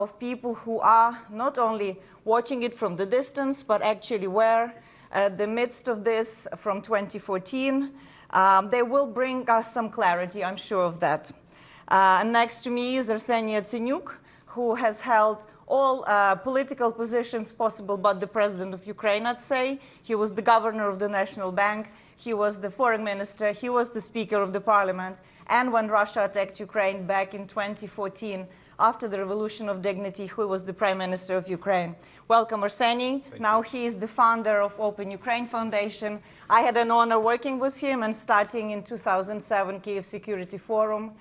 of people who are not only watching it from the distance, but actually were at the midst of this from 2014. They will bring us some clarity, I'm sure of that. Next to me is Arseniy Yatsenyuk, who has held all political positions possible but the president of Ukraine, I'd say. He was the governor of the National Bank, he was the foreign minister, he was the speaker of the parliament, and when Russia attacked Ukraine back in 2014, after the Revolution of Dignity, he was the prime minister of Ukraine. Welcome, Arseniy. Now he is the founder of Open Ukraine Foundation. I had an honor working with him and starting in 2007 Kyiv Security Forum.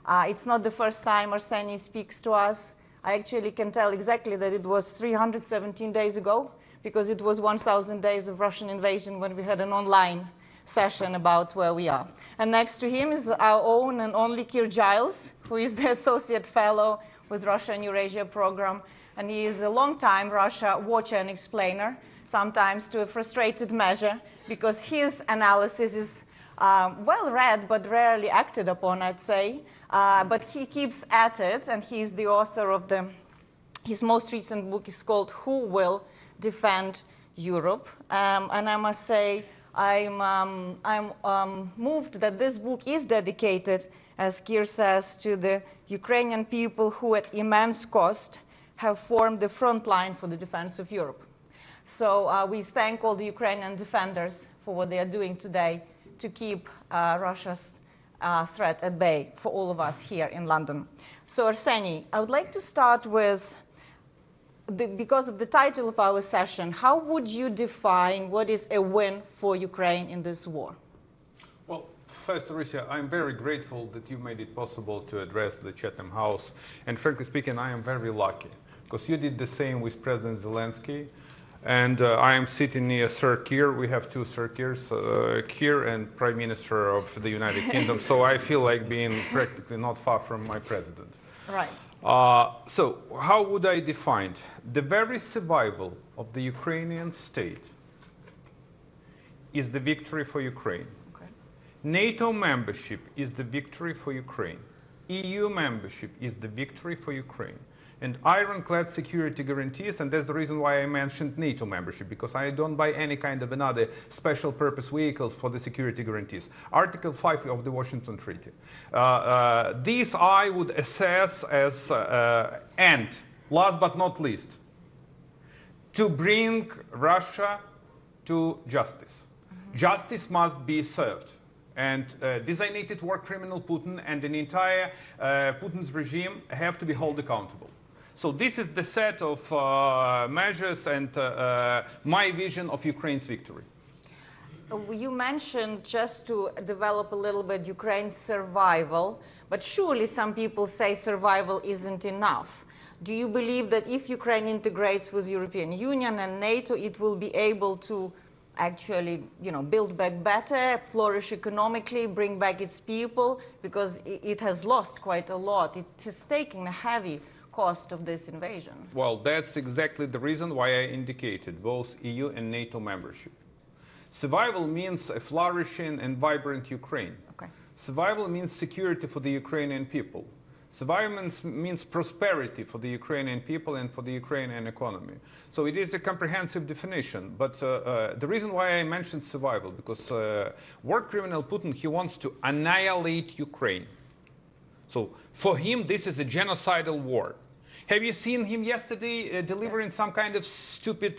It's not the first time Arseniy speaks to us. I actually can tell exactly that it was 317 days ago, because it was 1,000 days of Russian invasion when we had an online session about where we are. And next to him is our own and only Kir Giles, who is the associate fellow with Russia and Eurasia program. And he is a long-time Russia watcher and explainer, sometimes to a frustrated measure, because his analysis is well read, but rarely acted upon, I'd say. But he keeps at it, and he is the author of his most recent book is called Who Will Defend Europe? And I must say, I'm moved that this book is dedicated, as Kir says, to the Ukrainian people who at immense cost have formed the front line for the defense of Europe. So we thank all the Ukrainian defenders for what they are doing today to keep Russia's threat at bay for all of us here in London. So Arseniy, I would like to start with, because of the title of our session, how would you define what is a win for Ukraine in this war? Well, first, Arisia, I'm very grateful that you made it possible to address the Chatham House. And frankly speaking, I am very lucky, because you did the same with President Zelensky. And I am sitting near Sir Kir. We have two Sir Kirs, Kir and Prime Minister of the United Kingdom. So I feel like being practically not far from my president. Right. So how would I define it? The very survival of the Ukrainian state is the victory for Ukraine. Okay. NATO membership is the victory for Ukraine. EU membership is the victory for Ukraine. And ironclad security guarantees, and that's the reason why I mentioned NATO membership, because I don't buy any kind of another special purpose vehicles for the security guarantees. Article 5 of the Washington Treaty. These I would assess as, and last but not least, to bring Russia to justice. Justice must be served. And designated war criminal Putin and an entire Putin's regime have to be held accountable. So this is the set of measures and my vision of Ukraine's victory. You mentioned, just to develop a little bit, Ukraine's survival, but surely some people say survival isn't enough. Do you believe that if Ukraine integrates with the European Union and NATO, it will be able to actually, build back better, flourish economically, bring back its people, because it has lost quite a lot. It is taking a heavy cost of this invasion? Well, that's exactly the reason why I indicated both EU and NATO membership. Survival means a flourishing and vibrant Ukraine. Okay. Survival means security for the Ukrainian people. Survival means prosperity for the Ukrainian people and for the Ukrainian economy. So it is a comprehensive definition. But the reason why I mentioned survival, because war criminal Putin, he wants to annihilate Ukraine. So for him, this is a genocidal war. Have you seen him yesterday delivering some kind of stupid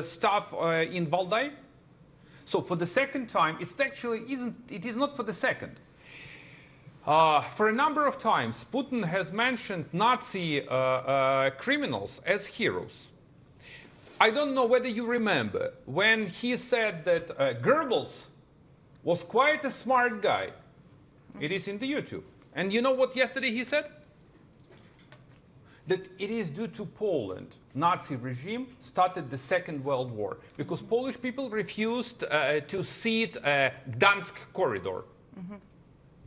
stuff in Valdai? So for the second time, it is not for the second. For a number of times, Putin has mentioned Nazi criminals as heroes. I don't know whether you remember when he said that Goebbels was quite a smart guy. It is in the YouTube. And you know what yesterday he said? That it is due to Poland, Nazi regime started the Second World War because Polish people refused to cede Gdansk corridor.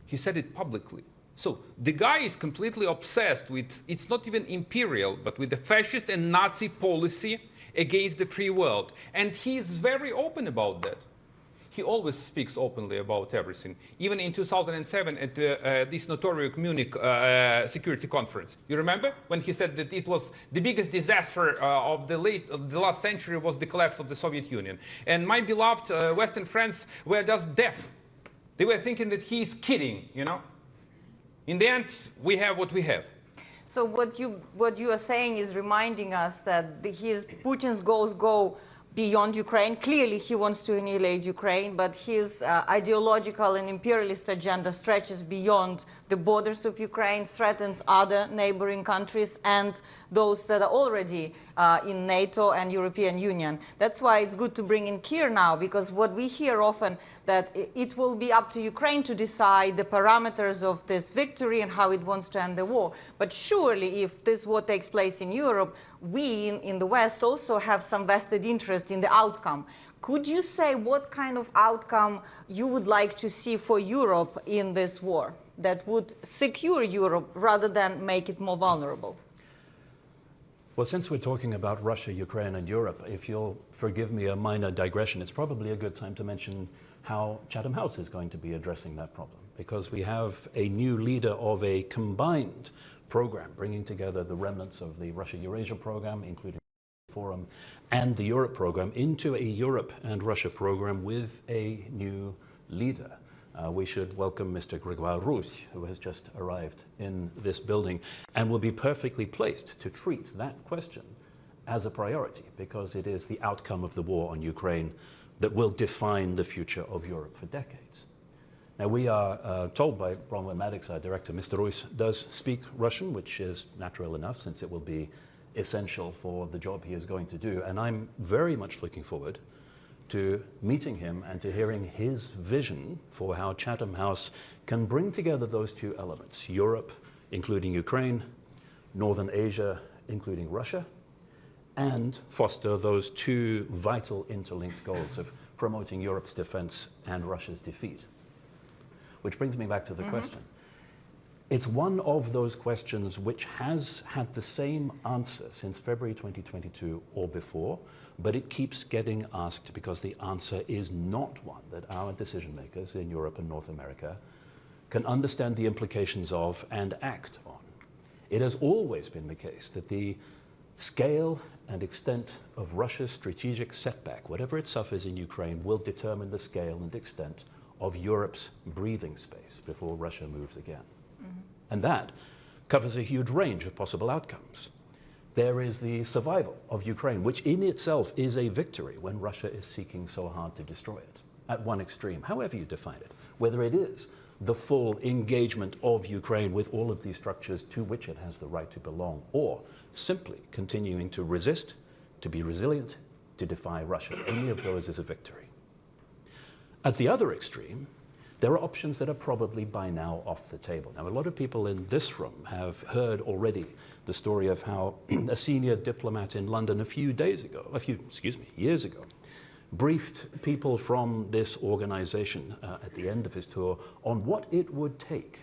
He said it publicly. So the guy is completely obsessed with, it's not even imperial, but with the fascist and Nazi policy against the free world. And he is very open about that. he always speaks openly about everything. Even in 2007 at this notorious Munich Security Conference. You remember when he said that it was the biggest disaster of the last century was the collapse of the Soviet Union. And my beloved Western friends were just deaf. They were thinking that he is kidding, you know. In the end, we have what we have. So what you are saying is reminding us that Putin's goals go beyond Ukraine. Clearly, he wants to annihilate Ukraine, but his ideological and imperialist agenda stretches beyond the borders of Ukraine, threatens other neighboring countries and those that are already in NATO and European Union. That's why it's good to bring in Keir now, because what we hear often that it will be up to Ukraine to decide the parameters of this victory and how it wants to end the war. But surely, if this war takes place in Europe, we in the West also have some vested interest in the outcome. Could you say what kind of outcome you would like to see for Europe in this war that would secure Europe rather than make it more vulnerable? Well, since we're talking about Russia, Ukraine, and Europe, if you'll forgive me a minor digression, it's probably a good time to mention how Chatham House is going to be addressing that problem, because we have a new leader of a combined program bringing together the remnants of the Russia-Eurasia program, including the Forum, and the Europe program into a Europe and Russia program with a new leader. We should welcome Mr. Grégoire Rousse, who has just arrived in this building and will be perfectly placed to treat that question as a priority, because it is the outcome of the war on Ukraine that will define the future of Europe for decades. Now, we are told by Bronwyn Maddox, our director, Mr. Rousse does speak Russian, which is natural enough since it will be essential for the job he is going to do. And I'm very much looking forward to meeting him and to hearing his vision for how Chatham House can bring together those two elements, Europe, including Ukraine, Northern Asia, including Russia, and foster those two vital interlinked goals of promoting Europe's defense and Russia's defeat. Which brings me back to the question. It's one of those questions which has had the same answer since February 2022 or before, but it keeps getting asked because the answer is not one that our decision makers in Europe and North America can understand the implications of and act on. It has always been the case that the scale and extent of Russia's strategic setback, whatever it suffers in Ukraine, will determine the scale and extent of Europe's breathing space before Russia moves again. And that covers a huge range of possible outcomes. There is the survival of Ukraine, which in itself is a victory when Russia is seeking so hard to destroy it, at one extreme, however you define it, whether it is the full engagement of Ukraine with all of these structures to which it has the right to belong, or simply continuing to resist, to be resilient, to defy Russia. Any of those is a victory. At the other extreme, there are options that are probably by now off the table. Now, a lot of people in this room have heard already the story of how a senior diplomat in London years ago, briefed people from this organization at the end of his tour on what it would take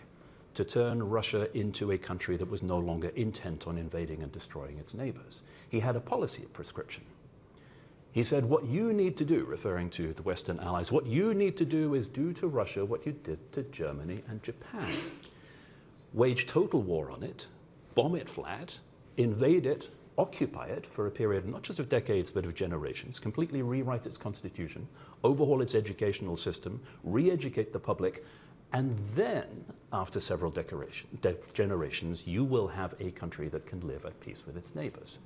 to turn Russia into a country that was no longer intent on invading and destroying its neighbors. He had a policy prescription. He said, what you need to do, referring to the Western allies, what you need to do is do to Russia what you did to Germany and Japan. Wage total war on it, bomb it flat, invade it, occupy it for a period not just of decades but of generations, completely rewrite its constitution, overhaul its educational system, re-educate the public, and then, after several generations, you will have a country that can live at peace with its neighbors.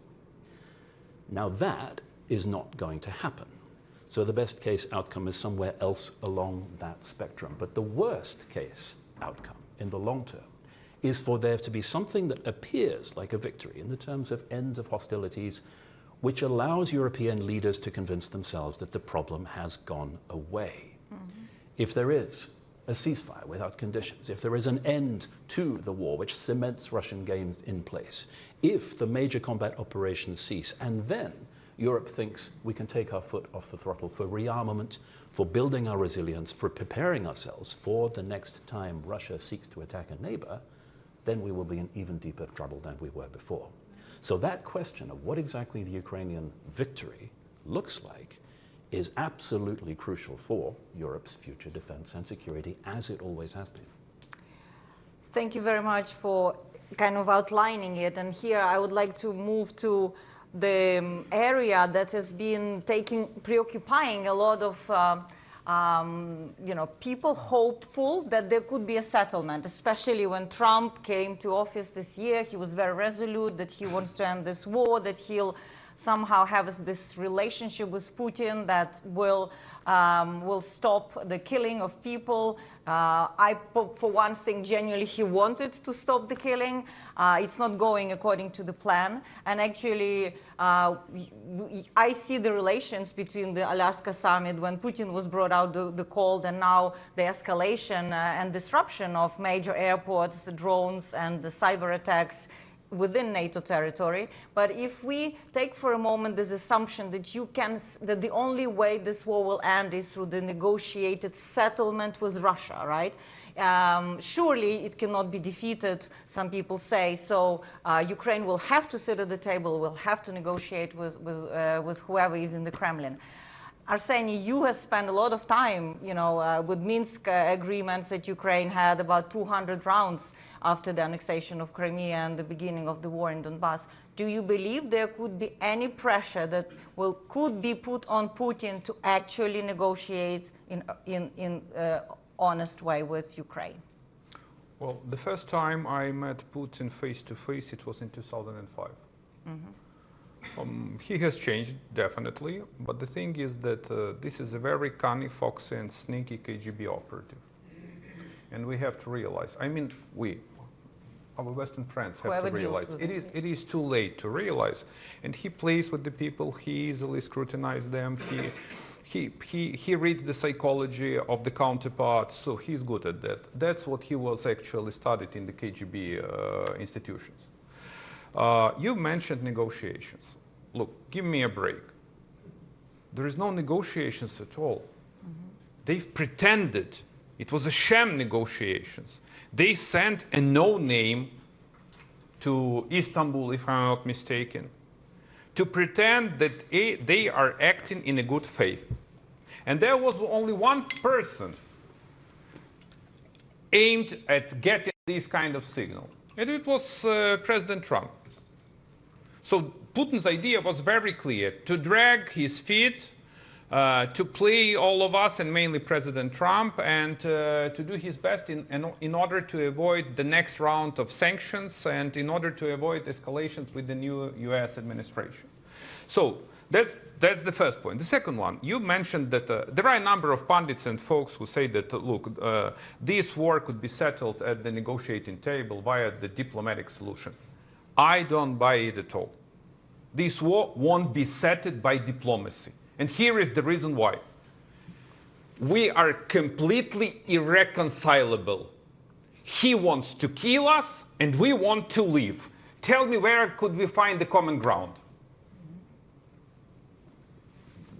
Now that is not going to happen. So the best case outcome is somewhere else along that spectrum. But the worst case outcome in the long term is for there to be something that appears like a victory in the terms of end of hostilities, which allows European leaders to convince themselves that the problem has gone away. If there is a ceasefire without conditions, if there is an end to the war which cements Russian gains in place, if the major combat operations cease, and then Europe thinks we can take our foot off the throttle for rearmament, for building our resilience, for preparing ourselves for the next time Russia seeks to attack a neighbor, then we will be in even deeper trouble than we were before. So that question of what exactly the Ukrainian victory looks like is absolutely crucial for Europe's future defense and security, as it always has been. Thank you very much for kind of outlining it. And here I would like to move to the area that has been preoccupying a lot of people hopeful that there could be a settlement, especially when Trump came to office this year. He was very resolute that he wants to end this war, that he'll somehow have this relationship with Putin that will stop the killing of people. I, for one thing, genuinely, he wanted to stop the killing. It's not going according to the plan. And actually, I see the relations between the Alaska summit when Putin was brought out the cold, and now the escalation and disruption of major airports, the drones and the cyber attacks within NATO territory. But if we take for a moment this assumption that that the only way this war will end is through the negotiated settlement with Russia, right? Surely it cannot be defeated, some people say. So Ukraine will have to sit at the table, will have to negotiate with whoever is in the Kremlin. Arseniy, you have spent a lot of time, with Minsk agreements that Ukraine had about 200 rounds after the annexation of Crimea and the beginning of the war in Donbass. Do you believe there could be any pressure that could be put on Putin to actually negotiate in honest way with Ukraine? Well, the first time I met Putin face to face, it was in 2005. Mm-hmm. He has changed, definitely, but the thing is that this is a very cunning, foxy and sneaky KGB operative. And we have to realize, our Western friends have to realize, it is too late to realize. And he plays with the people, he easily scrutinizes them, he reads the psychology of the counterparts, so he's good at that. That's what he was actually studied in the KGB institutions. You mentioned negotiations. Look, give me a break. There is no negotiations at all. Mm-hmm. They've pretended. It was a sham negotiations. They sent a no-name to Istanbul, if I'm not mistaken, to pretend that they are acting in a good faith. And there was only one person aimed at getting this kind of signal. And it was President Trump. So Putin's idea was very clear, to drag his feet, to play all of us, and mainly President Trump, and to do his best in order to avoid the next round of sanctions and in order to avoid escalations with the new US administration. So that's the first point. The second one, you mentioned that there are a number of pundits and folks who say that, look, this war could be settled at the negotiating table via the diplomatic solution. I don't buy it at all. This war won't be settled by diplomacy. And here is the reason why. We are completely irreconcilable. He wants to kill us, and we want to live. Tell me, where could we find the common ground?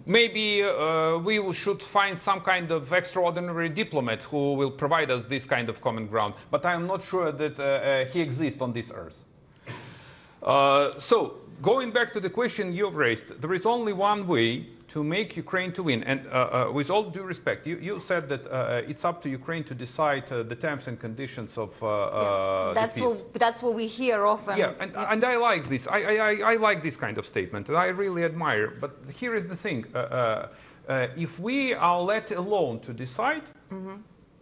Maybe we should find some kind of extraordinary diplomat who will provide us this kind of common ground. But I am not sure that he exists on this earth. So, going back to the question you've raised, there is only one way to make Ukraine to win. And with all due respect, you said that it's up to Ukraine to decide the terms and conditions of the peace. That's what we hear often. Yeah, and I like this. I like this kind of statement, and I really admire. But here is the thing. If we are let alone to decide,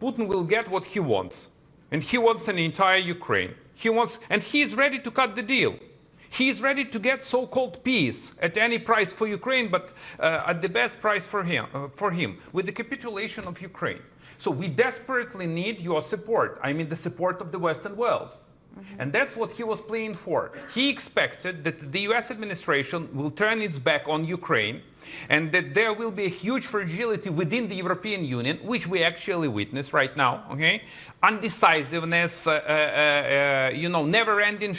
Putin will get what he wants. And he wants an entire Ukraine. And he is ready to cut the deal. He is ready to get so-called peace at any price for Ukraine, but at the best price for him, with the capitulation of Ukraine. So we desperately need your support. I mean, the support of the Western world. And that's what he was playing for. He expected that the US administration will turn its back on Ukraine and that there will be a huge fragility within the European Union, which we actually witness right now, okay? Undecisiveness, never-ending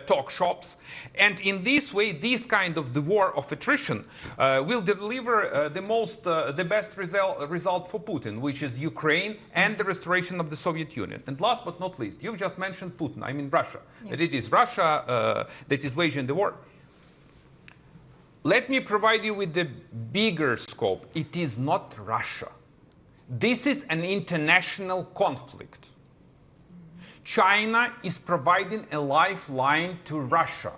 talk shops. And in this way, this kind of the war of attrition will deliver the best result for Putin, which is Ukraine and the restoration of the Soviet Union. And last but not least, you've just mentioned Putin, I mean Russia. Yeah. That it is Russia that is waging the war. let me provide you with the bigger scope. It is not Russia. This is an international conflict. China is providing a lifeline to Russia.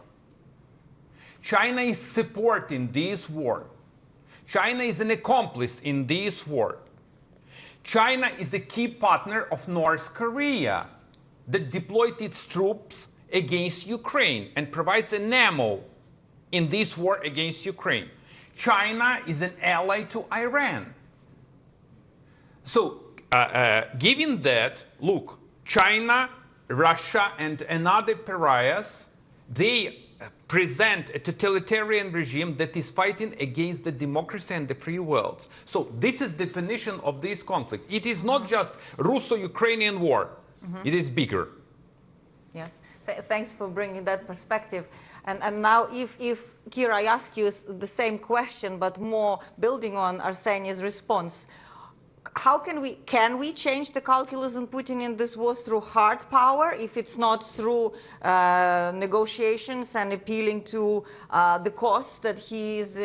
China is supporting this war. China is an accomplice in this war. China is a key partner of North Korea that deployed its troops against Ukraine and provides an ammo in this war against Ukraine. China is an ally to Iran. So, given that, look, China, Russia, and another pariahs, they present a totalitarian regime that is fighting against the democracy and the free world. So this is the definition of this conflict. It is not just Russo-Ukrainian war. It is bigger. Yes, thanks for bringing that perspective. And now, if Kira, I ask you the same question, but more building on Arseny's response, how can we change the calculus in Putin in this war through hard power if it's not through negotiations and appealing to the costs that he is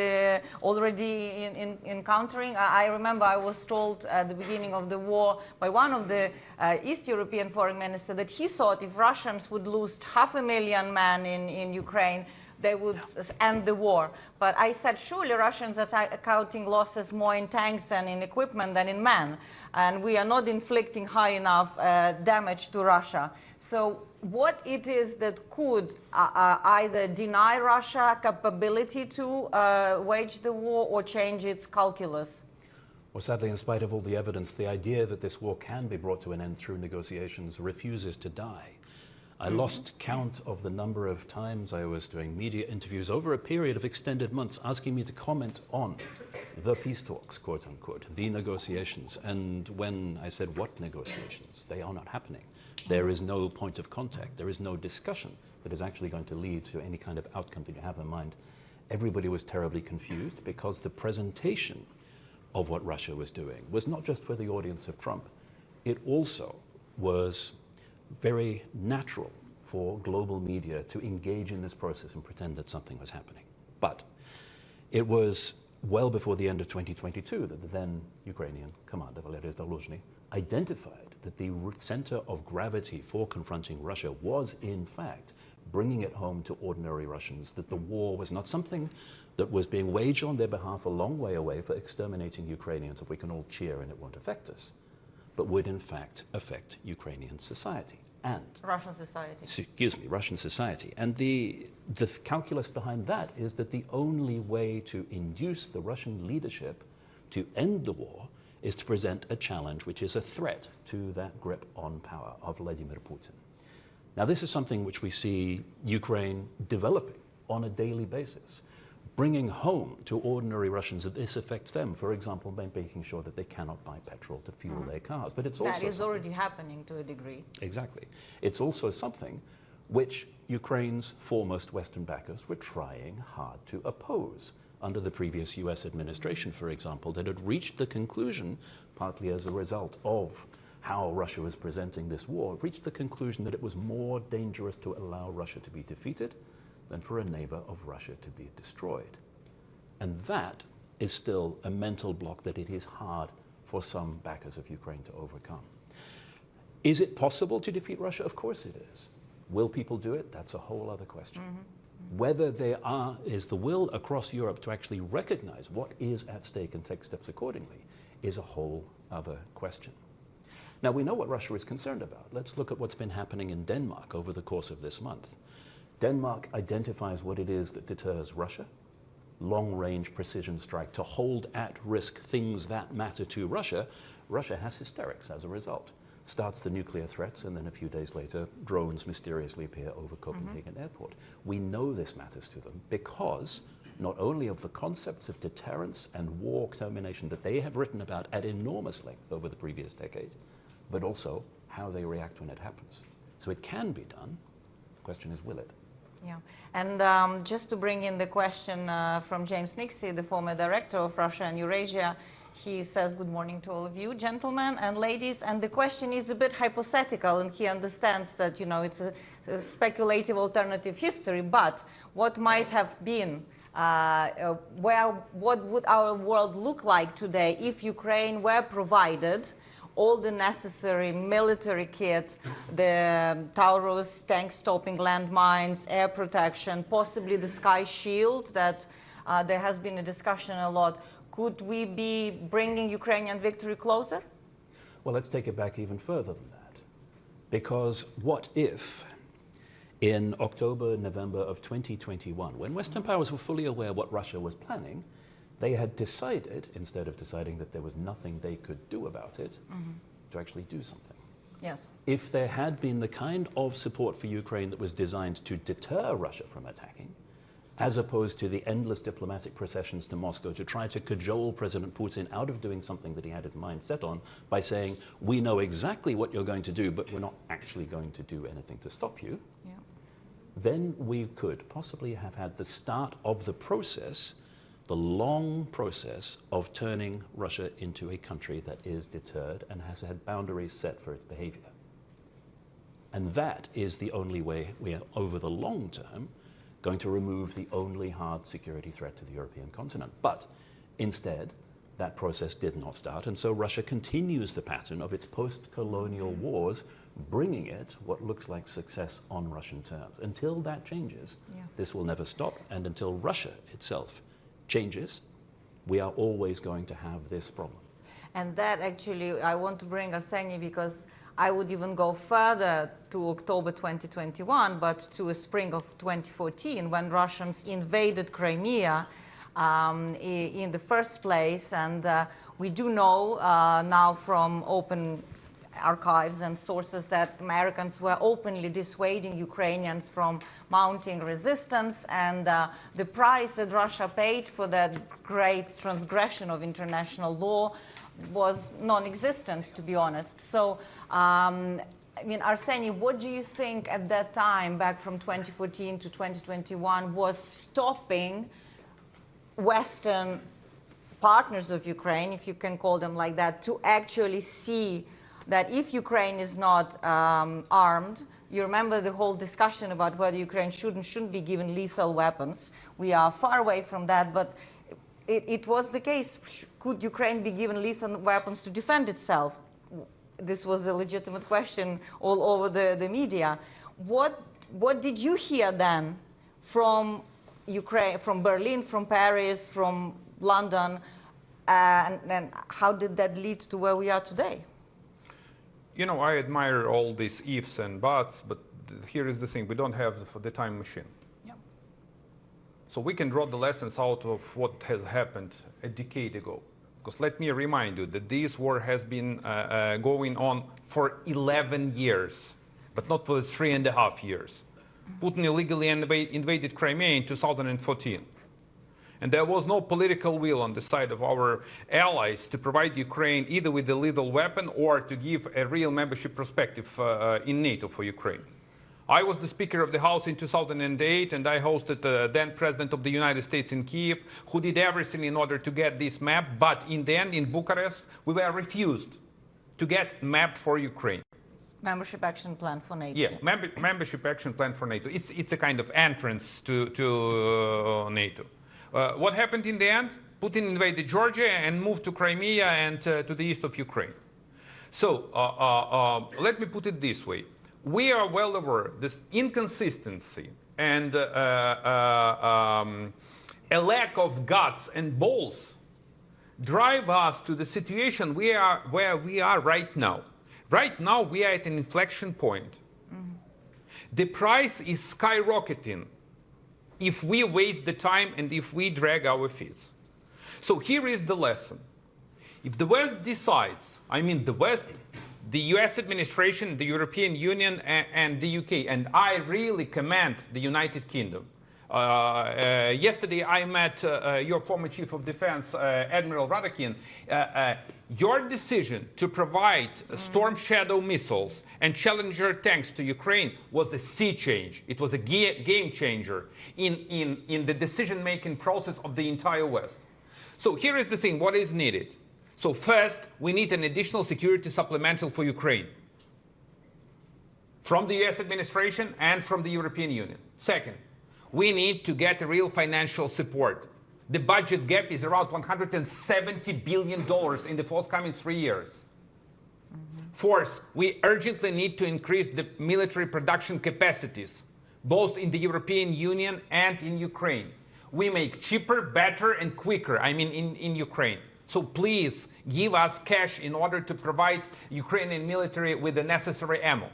already encountering? I remember I was told at the beginning of the war by one of the East European foreign ministers that he thought if Russians would lose 500,000 men in Ukraine, they would end the war. But I said, surely Russians are counting losses more in tanks and in equipment than in men. And we are not inflicting high enough damage to Russia. So what it is that could either deny Russia capability to wage the war or change its calculus? Well, sadly, in spite of all the evidence, the idea that this war can be brought to an end through negotiations refuses to die. I lost count of the number of times I was doing media interviews over a period of extended months asking me to comment on the peace talks, quote unquote, the negotiations. And when I said, what negotiations? They are not happening. There is no point of contact. There is no discussion that is actually going to lead to any kind of outcome that you have in mind. Everybody was terribly confused because the presentation of what Russia was doing was not just for the audience of Trump. It also was very natural for global media to engage in this process and pretend that something was happening. But it was well before the end of 2022 that the then Ukrainian commander, Valery Zaluzhny, identified that the center of gravity for confronting Russia was, in fact, bringing it home to ordinary Russians, that the war was not something that was being waged on their behalf a long way away for exterminating Ukrainians that we can all cheer and it won't affect us, but would in fact affect Ukrainian society and Russian society. Excuse me, Russian society. And the calculus behind that is that the only way to induce the Russian leadership to end the war is to present a challenge which is a threat to that grip on power of Vladimir Putin. Now, this is something which we see Ukraine developing on a daily basis, bringing home to ordinary Russians that this affects them, for example, by making sure that they cannot buy petrol to fuel their cars. But it's also that is already happening to a degree. Exactly. It's also something which Ukraine's foremost Western backers were trying hard to oppose under the previous US administration, for example, that had reached the conclusion, partly as a result of how Russia was presenting this war, reached the conclusion that it was more dangerous to allow Russia to be defeated than for a neighbor of Russia to be destroyed. And that is still a mental block that it is hard for some backers of Ukraine to overcome. Is it possible to defeat Russia? Of course it is. Will people do it? That's a whole other question. Whether there is the will across Europe to actually recognize what is at stake and take steps accordingly is a whole other question. Now, we know what Russia is concerned about. Let's look at what's been happening in Denmark over the course of this month. Denmark identifies what it is that deters Russia, long-range precision strike to hold at risk things that matter to Russia. Russia has hysterics as a result. Starts the nuclear threats, and then a few days later, drones mysteriously appear over Copenhagen Airport. We know this matters to them because not only of the concepts of deterrence and war termination that they have written about at enormous length over the previous decade, but also how they react when it happens. So it can be done. The question is, will it? Yeah, and just to bring in the question from James Nixie, the former director of Russia and Eurasia, he says, good morning to all of you, gentlemen and ladies. And the question is a bit hypothetical, and he understands that, you know, it's a speculative alternative history, but what might have been what would our world look like today if Ukraine were provided all the necessary military kit, the Taurus tank-stopping landmines, air protection, possibly the Sky Shield that there has been a discussion a lot. Could we be bringing Ukrainian victory closer? Well, let's take it back even further than that. Because what if in October, November of 2021, when Western powers were fully aware what Russia was planning, they had decided, instead of deciding that there was nothing they could do about it, to actually do something. Yes. If there had been the kind of support for Ukraine that was designed to deter Russia from attacking, as opposed to the endless diplomatic processions to Moscow to try to cajole President Putin out of doing something that he had his mind set on by saying, we know exactly what you're going to do, but we're not actually going to do anything to stop you, then we could possibly have had the start of the process, the long process of turning Russia into a country that is deterred and has had boundaries set for its behavior. And that is the only way we are, over the long term, going to remove the only hard security threat to the European continent. But instead, that process did not start, and so Russia continues the pattern of its post-colonial wars, bringing it what looks like success on Russian terms. Until that changes, this will never stop, and until Russia itself changes, we are always going to have this problem. And that actually, I want to bring Arseniy because I would even go further to October 2021, but to a spring of 2014, when Russians invaded Crimea in the first place. And we do know now from open archives and sources that Americans were openly dissuading Ukrainians from mounting resistance, and the price that Russia paid for that great transgression of international law was non-existent, to be honest. So, I mean, Arseniy, what do you think at that time, back from 2014 to 2021, was stopping Western partners of Ukraine, if you can call them like that, to actually see that if Ukraine is not armed, you remember the whole discussion about whether Ukraine shouldn't be given lethal weapons. We are far away from that, but it was the case. Could Ukraine be given lethal weapons to defend itself? This was a legitimate question all over the media. What did you hear then from Ukraine, from Berlin, from Paris, from London, and how did that lead to where we are today? You know, I admire all these ifs and buts, but here is the thing: we don't have the time machine. So we can draw the lessons out of what has happened a decade ago. Because let me remind you that this war has been going on for 11 years, but not for 3.5 years. Putin illegally invaded Crimea in 2014. And there was no political will on the side of our allies to provide Ukraine either with a lethal weapon or to give a real membership perspective in NATO for Ukraine. I was the Speaker of the House in 2008, and I hosted the then President of the United States in Kiev, who did everything in order to get this map. But in the end, in Bucharest, we were refused to get map for Ukraine. Membership action plan for NATO. Yeah, membership action plan for NATO. It's a kind of entrance to NATO. What happened in the end? Putin invaded Georgia and moved to Crimea and to the east of Ukraine. So let me put it this way. We are well aware this inconsistency and a lack of guts and balls drive us to the situation where we are right now. Right now, we are at an inflection point. The price is skyrocketing if we waste the time and if we drag our feet. So here is the lesson. If the West decides, I mean the West, the US administration, the European Union, and the UK, and I really commend the United Kingdom. Yesterday I met your former Chief of Defense, Admiral Radakin. Your decision to provide Storm Shadow missiles and Challenger tanks to Ukraine was a sea change. It was a game changer in the decision-making process of the entire West. So here is the thing, what is needed? So first, we need an additional security supplemental for Ukraine from the US administration and from the European Union. Second, we need to get a real financial support. The budget gap is around $170 billion in the forthcoming 3 years. Fourth, we urgently need to increase the military production capacities, both in the European Union and in Ukraine. We make cheaper, better, and quicker, I mean in Ukraine. So please give us cash in order to provide Ukrainian military with the necessary ammo.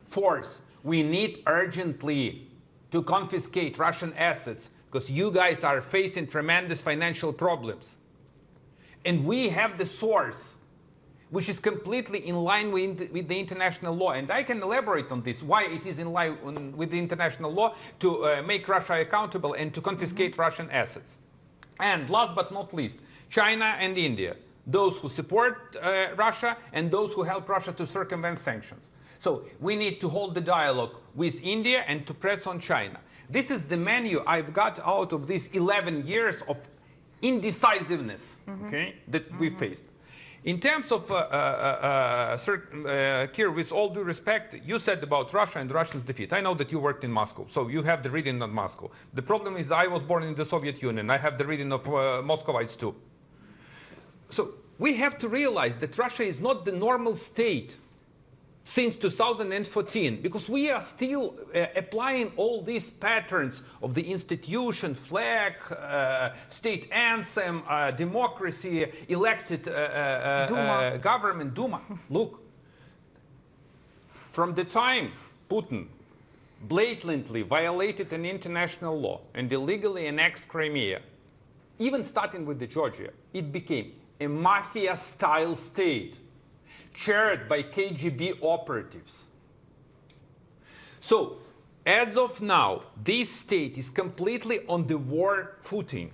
Fourth, we need urgently to confiscate Russian assets because you guys are facing tremendous financial problems. And we have the source, which is completely in line with the international law. And I can elaborate on this, why it is in line with the international law to make Russia accountable and to confiscate Russian assets. And last but not least, China and India, those who support Russia and those who help Russia to circumvent sanctions. So we need to hold the dialogue with India and to press on China. This is the menu I've got out of these 11 years of indecisiveness, okay, that we faced. In terms of, Kir, with all due respect, you said about Russia and Russia's defeat. I know that you worked in Moscow, so you have the reading on Moscow. The problem is I was born in the Soviet Union. I have the reading of Muscovites too. So we have to realize that Russia is not the normal state since 2014, because we are still applying all these patterns of the institution, flag, state anthem, democracy, elected government, Duma. Look, from the time Putin blatantly violated an international law and illegally annexed Crimea, even starting with the Georgia, it became a mafia-style state, chaired by KGB operatives. So, as of now, this state is completely on the war footing.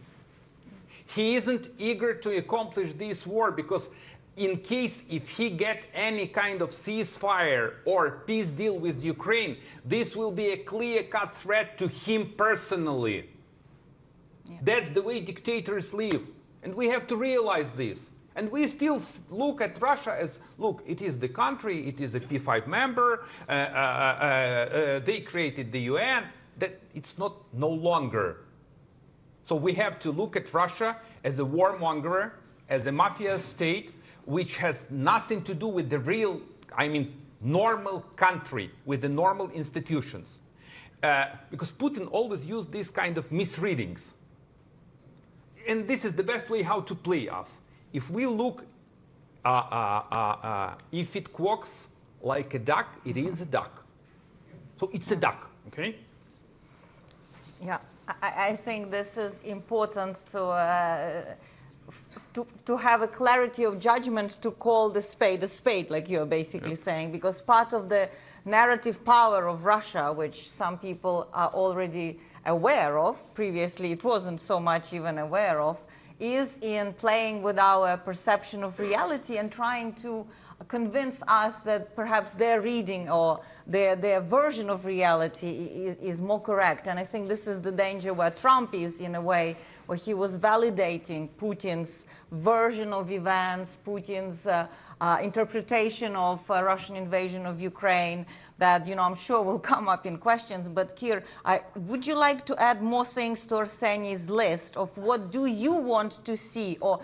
He isn't eager to accomplish this war because in case if he get any kind of ceasefire or peace deal with Ukraine, this will be a clear-cut threat to him personally. Yeah. That's the way dictators live. And we have to realize this. And we still look at Russia as, look, it is the country, it is a P5 member, they created the UN, that it's not no longer. So we have to look at Russia as a warmonger, as a mafia state, which has nothing to do with the real, I mean, normal country, with the normal institutions. Because Putin always used these kind of misreadings. And this is the best way how to play us. If we look, if it quacks like a duck, it is a duck. So it's a duck, okay? Yeah, I think this is important to have a clarity of judgment to call the spade, like you're basically saying, because part of the narrative power of Russia, which some people are already aware of, previously it wasn't so much even aware of, is in playing with our perception of reality and trying to convince us that perhaps their reading or their version of reality is more correct. And I think this is the danger where Trump is, in a way, where he was validating Putin's version of events, Putin's interpretation of Russian invasion of Ukraine, that, I'm sure will come up in questions. But Kir, would you like to add more things to Arseny's list of what do you want to see, or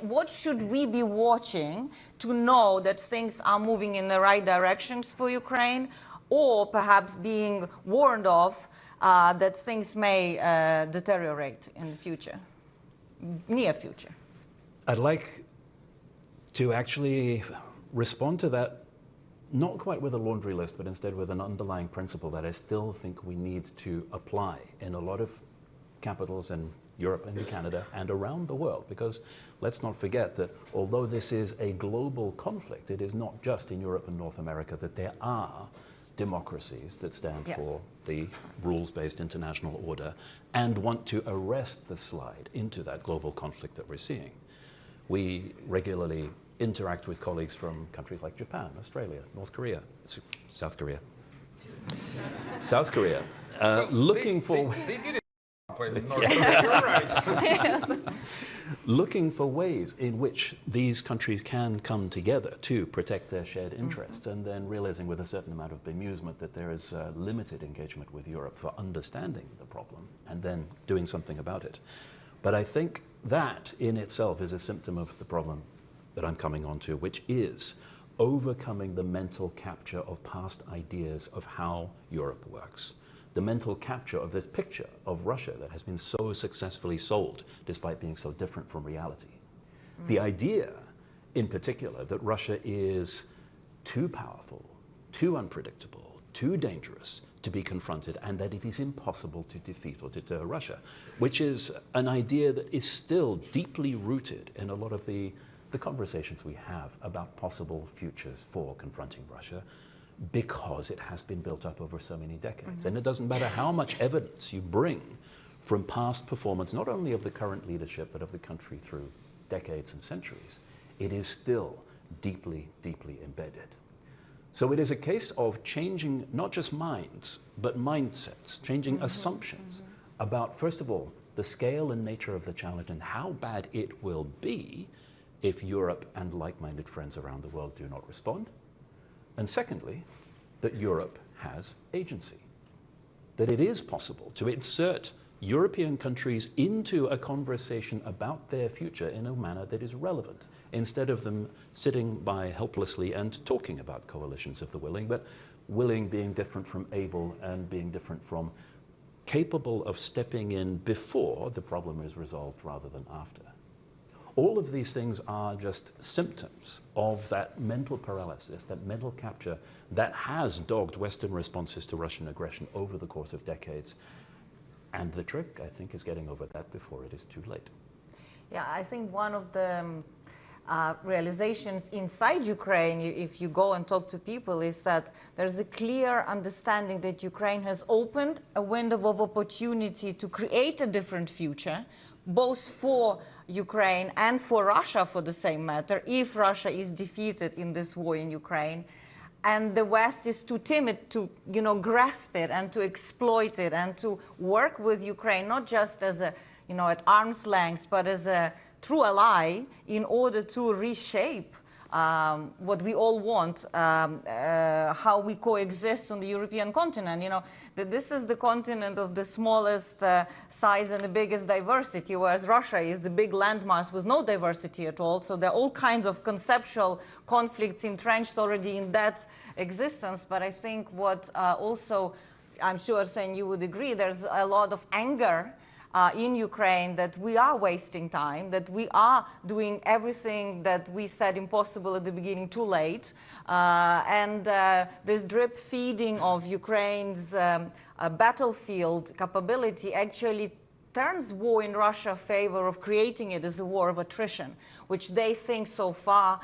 what should we be watching to know that things are moving in the right directions for Ukraine, or perhaps being warned of that things may deteriorate in the future, near future? I'd like to actually respond to that, not quite with a laundry list, but instead with an underlying principle that I still think we need to apply in a lot of capitals in Europe and in Canada and around the world. Because let's not forget that although this is a global conflict, it is not just in Europe and North America, that there are democracies that stand for the rules-based international order and want to arrest the slide into that global conflict that we're seeing. We regularly interact with colleagues from countries like Japan, Australia, North Korea, South Korea, looking for... They did it. up in North Korea. You're right. Yes. Looking for ways in which these countries can come together to protect their shared interests, and then realizing with a certain amount of bemusement that there is limited engagement with Europe for understanding the problem and then doing something about it. But I think that in itself is a symptom of the problem that I'm coming on to, which is overcoming the mental capture of past ideas of how Europe works. The mental capture of this picture of Russia that has been so successfully sold despite being so different from reality. The idea, in particular, that Russia is too powerful, too unpredictable, too dangerous to be confronted, and that it is impossible to defeat or deter Russia, which is an idea that is still deeply rooted in a lot of the conversations we have about possible futures for confronting Russia, because it has been built up over so many decades. And it doesn't matter how much evidence you bring from past performance, not only of the current leadership, but of the country through decades and centuries, it is still deeply, deeply embedded. So it is a case of changing not just minds, but mindsets, changing assumptions about, first of all, the scale and nature of the challenge and how bad it will be if Europe and like-minded friends around the world do not respond. And secondly, that Europe has agency, that it is possible to insert European countries into a conversation about their future in a manner that is relevant, instead of them sitting by helplessly and talking about coalitions of the willing, but willing being different from able and being different from capable of stepping in before the problem is resolved rather than after. All of these things are just symptoms of that mental paralysis, that mental capture that has dogged Western responses to Russian aggression over the course of decades. And the trick, I think, is getting over that before it is too late. Yeah, I think one of the realizations inside Ukraine, if you go and talk to people, is that there's a clear understanding that Ukraine has opened a window of opportunity to create a different future, both for Ukraine and for Russia, for the same matter, if Russia is defeated in this war in Ukraine. And the West is too timid to, grasp it and to exploit it and to work with Ukraine, not just as a, at arm's length, but as a true ally in order to reshape what we all want, how we coexist on the European continent. That this is the continent of the smallest size and the biggest diversity, whereas Russia is the big landmass with no diversity at all. So there are all kinds of conceptual conflicts entrenched already in that existence. But I think what also, I'm sure, Arseniy, you would agree, there's a lot of anger in Ukraine that we are wasting time, that we are doing everything that we said impossible at the beginning too late. And this drip feeding of Ukraine's battlefield capability actually turns war in Russia in favor of creating it as a war of attrition, which they think so far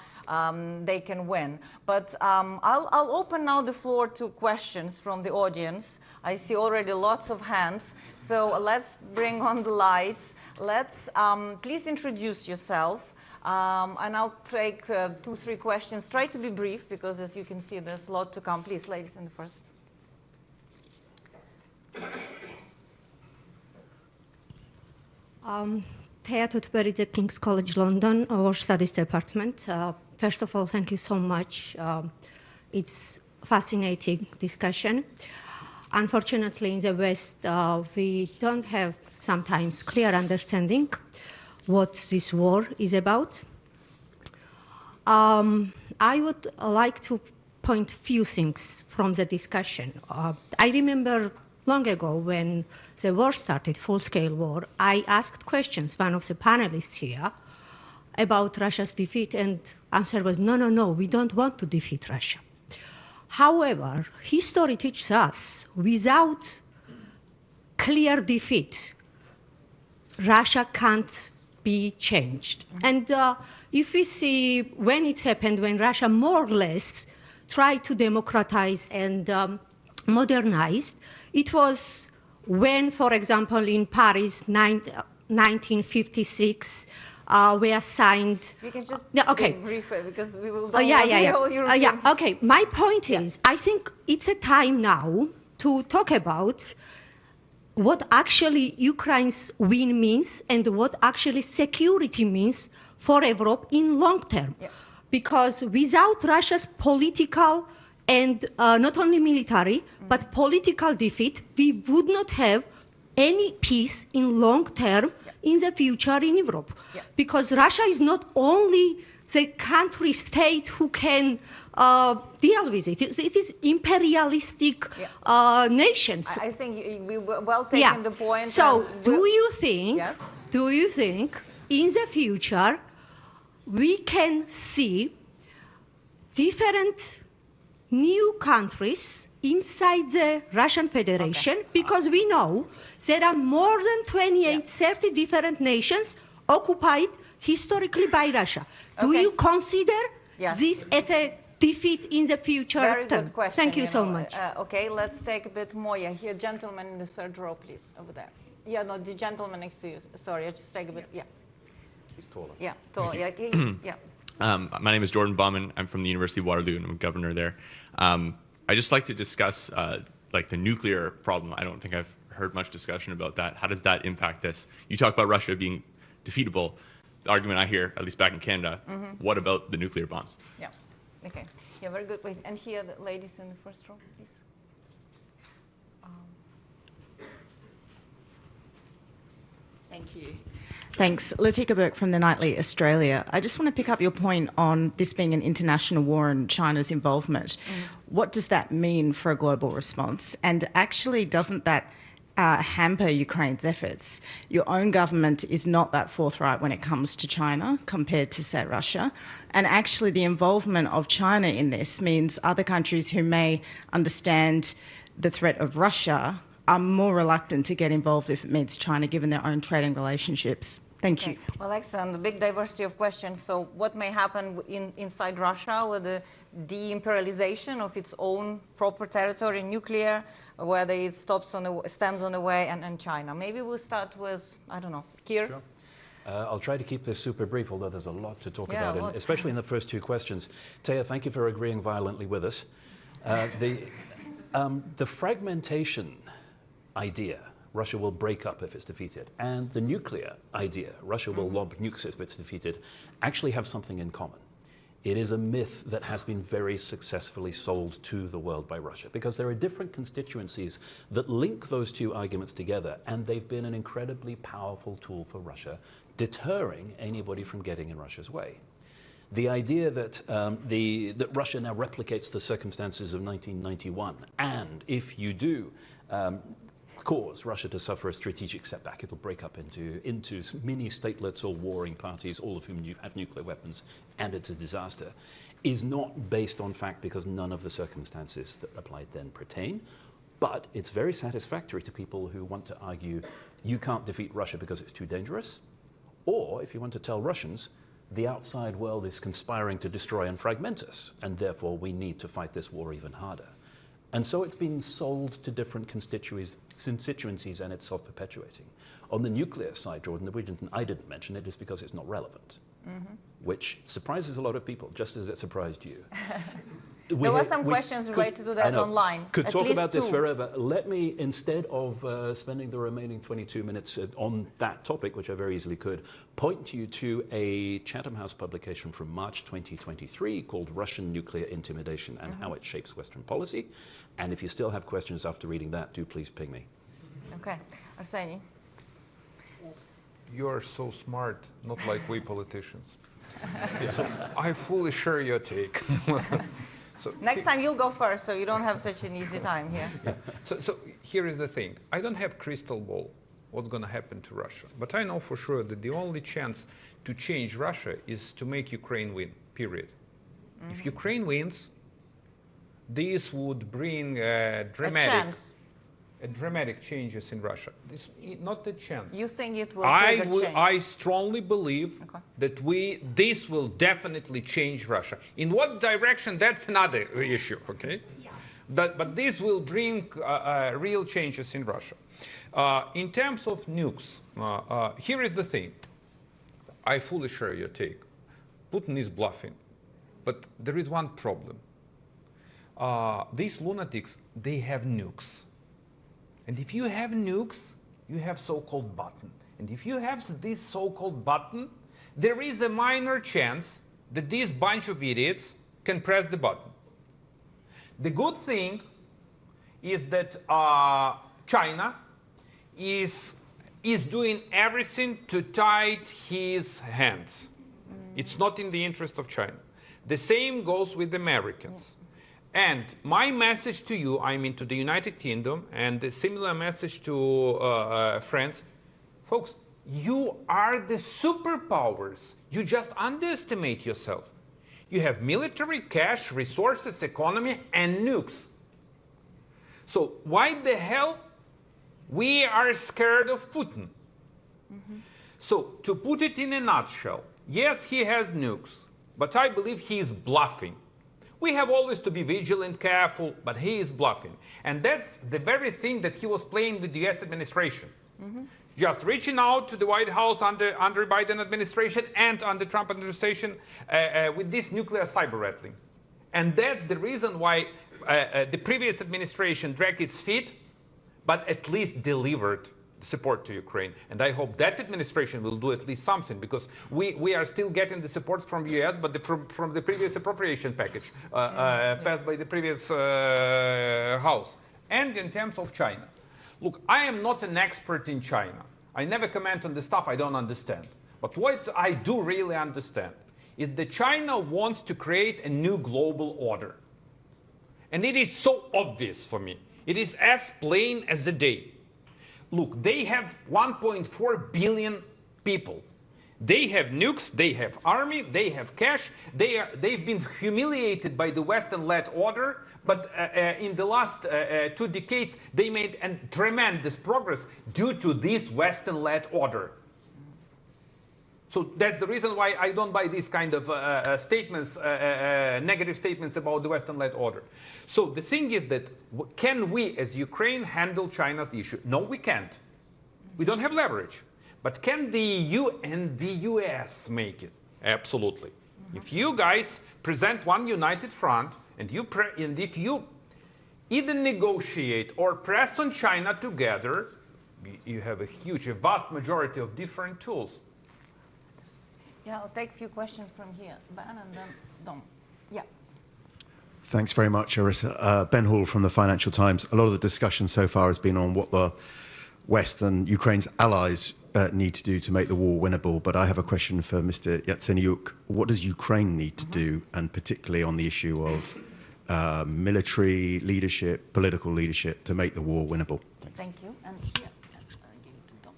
they can win. But I'll open now the floor to questions from the audience. I see already lots of hands, so let's bring on the lights. Let's please introduce yourself, and I'll take 2-3 questions. Try to be brief, because as you can see, there's a lot to come. Please, ladies in the first. Thea Tutberidze, King's College London, War Studies Department. First of all, thank you so much. It's a fascinating discussion. Unfortunately, in the West, we don't have sometimes clear understanding what this war is about. I would like to point few things from the discussion. I remember long ago when the war started, full-scale war, I asked questions, one of the panelists here, about Russia's defeat, and answer was, no, we don't want to defeat Russia. However, history teaches us, without clear defeat, Russia can't be changed. And if we see when it's happened, when Russia more or less tried to democratize and modernize, it was when, for example, in Paris, 1956, we assigned. We can just okay. brief it, because we will. Okay. My point is, I think it's a time now to talk about what actually Ukraine's win means and what actually security means for Europe in long term. Yeah. Because without Russia's political and not only military, but political defeat, we would not have any peace in long term in the future in Europe. Yeah. Because Russia is not only the country state who can deal with it. It is imperialistic nations. I think we well taken the point. So do you think, Yes? do you think in the future we can see different new countries inside the Russian Federation? Because we know there are more than 28, 30 different nations occupied historically by Russia. Do Okay. you consider Yes. this as a defeat in the future? Very term? good question. Thank you so much. Okay, let's take a bit more. Yeah, here, gentleman in the third row, please, over there. Yeah, no, the gentleman next to you. Sorry, I just take a bit. Yeah, He's taller. yeah, tall. Yeah, yeah. My name is Jordan Bauman. I'm from the University of Waterloo, and I'm a governor there. I'd just like to discuss like the nuclear problem. I don't think I've heard much discussion about that. How does that impact this? You talk about Russia being defeatable. The argument I hear, at least back in Canada, what about the nuclear bombs? Yeah. Okay. Yeah, very good. Wait, and here, the ladies in the first row, please. Thank you. Thanks. Latika Burke from the Nightly Australia. I just want to pick up your point on this being an international war and China's involvement. What does that mean for a global response? And actually, doesn't that hamper Ukraine's efforts? Your own government is not that forthright when it comes to China compared to, say, Russia. And actually, the involvement of China in this means other countries who may understand the threat of Russia are more reluctant to get involved if it means China, given their own trading relationships. Thank you. Okay. Well, excellent. The big diversity of questions. So what may happen inside Russia with the de-imperialization of its own proper territory, nuclear, whether it stands on the way, and China? Maybe we'll start with, I don't know, Kir? Sure. I'll try to keep this super brief, although there's a lot to talk about, lots. especially in the first two questions. Taya, thank you for agreeing violently with us. The fragmentation idea, Russia will break up if it's defeated, and the nuclear idea, Russia will lob nukes if it's defeated, actually have something in common. It is a myth that has been very successfully sold to the world by Russia, because there are different constituencies that link those two arguments together, and they've been an incredibly powerful tool for Russia, deterring anybody from getting in Russia's way. The idea that, that Russia now replicates the circumstances of 1991, and if you do cause Russia to suffer a strategic setback, it'll break up into mini statelets or warring parties, all of whom have nuclear weapons, and it's a disaster, is not based on fact, because none of the circumstances that applied then pertain. But it's very satisfactory to people who want to argue you can't defeat Russia because it's too dangerous, or if you want to tell Russians the outside world is conspiring to destroy and fragment us, and therefore we need to fight this war even harder. And so it's been sold to different constituencies, and it's self-perpetuating. On the nuclear side, Jordan, the reason I didn't mention it is because it's not relevant, which surprises a lot of people, just as it surprised you. There were some questions related to that online. Could at talk least about this two. forever. Let me, instead of spending the remaining 22 minutes on that topic, which I very easily could, point you to a Chatham House publication from March 2023 called Russian Nuclear Intimidation and How It Shapes Western Policy. And if you still have questions after reading that, do please ping me. Okay. Arseniy? You are so smart, not like we politicians. I fully share your take. So Next time you'll go first, so you don't have such an easy time here. So here is the thing. I don't have crystal ball what's going to happen to Russia. But I know for sure that the only chance to change Russia is to make Ukraine win, period. If Ukraine wins, this would bring dramatic changes in Russia. This, not a chance. You think it will change? I strongly believe that this will definitely change Russia. In what direction, that's another issue, okay? Yeah. But this will bring real changes in Russia. In terms of nukes, here is the thing. I fully share your take. Putin is bluffing. But there is one problem. These lunatics, they have nukes. And if you have nukes, you have so-called button. And if you have this so-called button, there is a minor chance that this bunch of idiots can press the button. The good thing is that China is doing everything to tie his hands. It's not in the interest of China. The same goes with the Americans. And my message to you, I mean to the United Kingdom, and a similar message to France, folks, you are the superpowers. You just underestimate yourself. You have military, cash, resources, economy, and nukes. So why the hell we are scared of Putin? So to put it in a nutshell, yes, he has nukes, but I believe he is bluffing. We have always to be vigilant, careful, but he is bluffing. And that's the very thing that he was playing with the US administration. Just reaching out to the White House under Biden administration and under Trump administration with this nuclear cyber rattling. And that's the reason why the previous administration dragged its feet, but at least delivered support to Ukraine. And I hope that administration will do at least something, because we are still getting the support from the US, but from the previous appropriation package passed by the previous House. And in terms of China. Look, I am not an expert in China. I never comment on the stuff I don't understand. But what I do really understand is that China wants to create a new global order. And it is so obvious for me. It is as plain as the day. Look, they have 1.4 billion people. They have nukes, they have army, they have cash. They've been humiliated by the Western-led order, but in the last 2 decades, they made a tremendous progress due to this Western-led order. So that's the reason why I don't buy these kind of statements, negative statements about the Western-led order. So the thing is that, can we as Ukraine handle China's issue? No, we can't. We don't have leverage. But can the EU and the US make it? Absolutely. If you guys present one united front, and if you either negotiate or press on China together, you have a vast majority of different tools. Yeah, I'll take a few questions from here. Ben and then Dom. Yeah. Thanks very much, Arissa. Ben Hall from the Financial Times. A lot of the discussion so far has been on what the West and Ukraine's allies need to do to make the war winnable. But I have a question for Mr. Yatsenyuk. What does Ukraine need to do, and particularly on the issue of military leadership, political leadership, to make the war winnable? Thanks. Thank you. And here, I'll give it to Dom.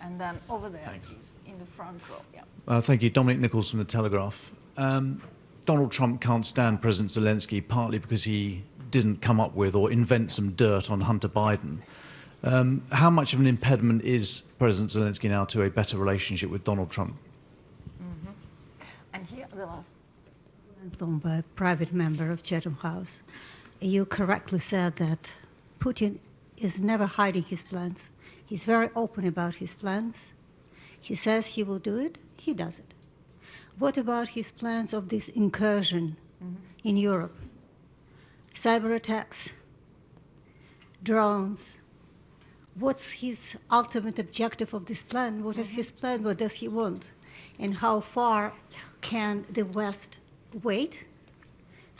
And then over there, please, in the front row. Yeah. Thank you. Dominic Nichols from The Telegraph. Donald Trump can't stand President Zelensky partly because he didn't come up with or invent some dirt on Hunter Biden. How much of an impediment is President Zelensky now to a better relationship with Donald Trump? And here, the last. From a private member of Chatham House. You correctly said that Putin is never hiding his plans. He's very open about his plans. He says he will do it, he does it. What about his plans of this incursion in Europe? Cyber attacks, drones. What's his ultimate objective of this plan? What is his plan? What does he want? And how far can the West wait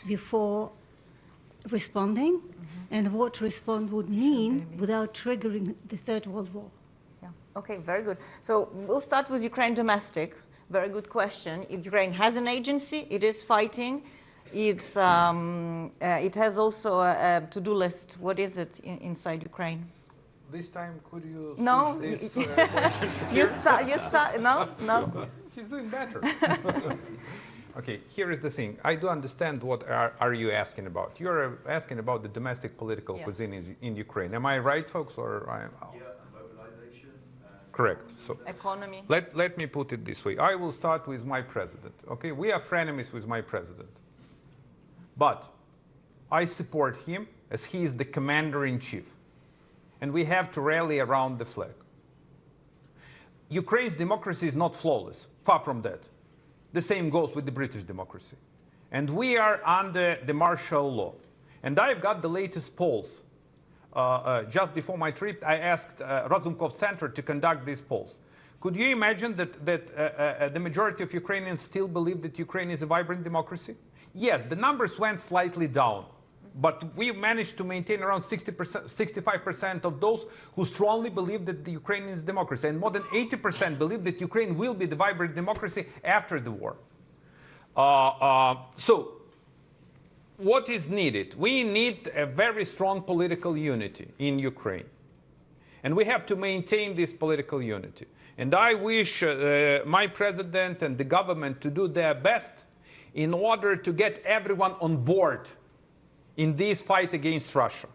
before responding? And what respond would mean without triggering the Third World War? Yeah. Okay, very good. So we'll start with Ukraine domestic. Very good question. If Ukraine has an agency, it is fighting. It has also a to-do list. What is it inside Ukraine? This time, could you No, switch this question to you start. No. He's doing better. Okay, here is the thing. I do understand what are you asking about. You're asking about the domestic political cuisine in Ukraine. Am I right, folks? Or Mobilization. Correct. So economy. Let me put it this way. I will start with my president. Okay, we are frenemies with my president. But I support him as he is the commander-in-chief. And we have to rally around the flag. Ukraine's democracy is not flawless. Far from that. The same goes with the British democracy. And we are under the martial law. And I've got the latest polls just before my trip, I asked Razumkov Center to conduct these polls. Could you imagine that the majority of Ukrainians still believe that Ukraine is a vibrant democracy? Yes, the numbers went slightly down, but we managed to maintain around 60%, 65% of those who strongly believe that the Ukraine is a democracy, and more than 80% believe that Ukraine will be the vibrant democracy after the war. So, what is needed? We need a very strong political unity in Ukraine. And we have to maintain this political unity. And I wish my president and the government to do their best in order to get everyone on board in this fight against Russia.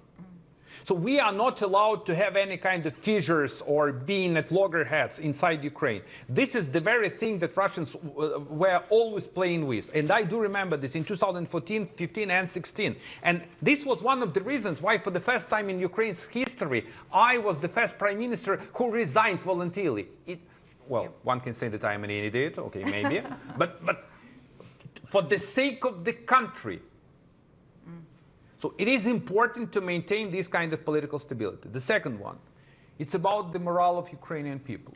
So we are not allowed to have any kind of fissures or being at loggerheads inside Ukraine. This is the very thing that Russians were always playing with. And I do remember this in 2014, 15, and 16. And this was one of the reasons why, for the first time in Ukraine's history, I was the first prime minister who resigned voluntarily. One can say that I'm an idiot, okay, maybe. but for the sake of the country. So it is important to maintain this kind of political stability. The second one, it's about the morale of Ukrainian people.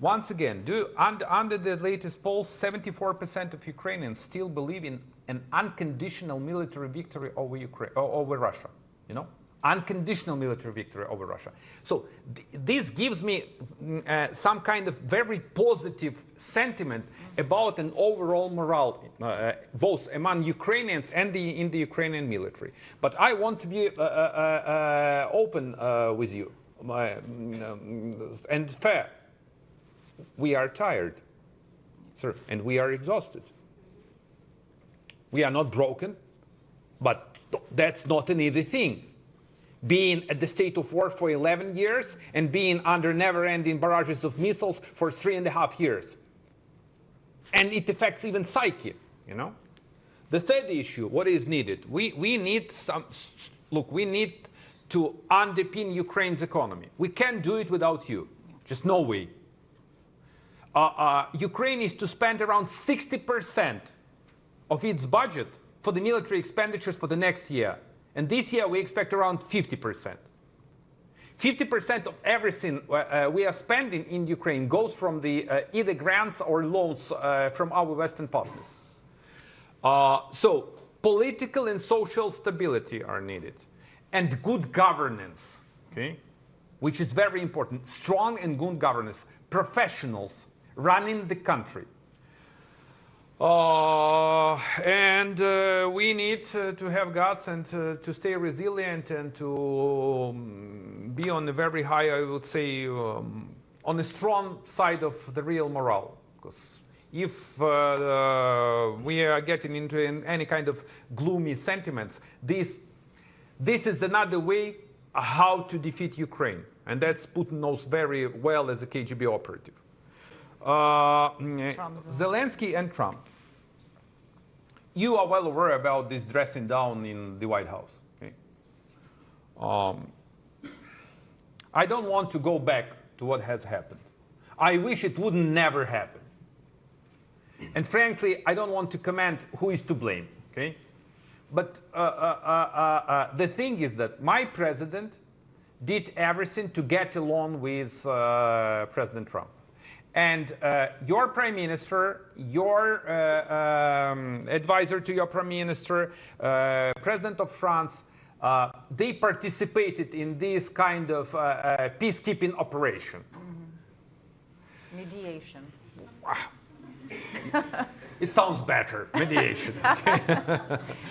Once again, under the latest polls, 74% of Ukrainians still believe in an unconditional military victory over Russia. You know, unconditional military victory over Russia. So this gives me some kind of very positive sentiment about an overall morale, both among Ukrainians and in the Ukrainian military. But I want to be open with you and fair. We are tired, sir, and we are exhausted. We are not broken, but that's not an easy thing. Being at the state of war for 11 years and being under never-ending barrages of missiles for 3.5 years. And it affects even psyche, you know. The third issue, what is needed? We need we need to underpin Ukraine's economy. We can't do it without you. Just no way. Ukraine is to spend around 60% of its budget for the military expenditures for the next year. And this year we expect around 50%. 50% of everything we are spending in Ukraine goes from the either grants or loans from our Western partners. So political and social stability are needed. And good governance, okay, which is very important. Strong and good governance. Professionals running the country. We need to have guts and to stay resilient and to be on a very high, I would say, on the strong side of the real morale. Because if we are getting into any kind of gloomy sentiments, this is another way how to defeat Ukraine. And that's Putin knows very well as a KGB operative. Zelensky and Trump. You are well aware about this dressing down in the White House. Okay? I don't want to go back to what has happened. I wish it would never happen. And frankly, I don't want to comment who is to blame. Okay? But the thing is that my president did everything to get along with President Trump. And your prime minister, your advisor to your prime minister, president of France, they participated in this kind of peacekeeping operation. Mm-hmm. Mediation. It sounds better, mediation.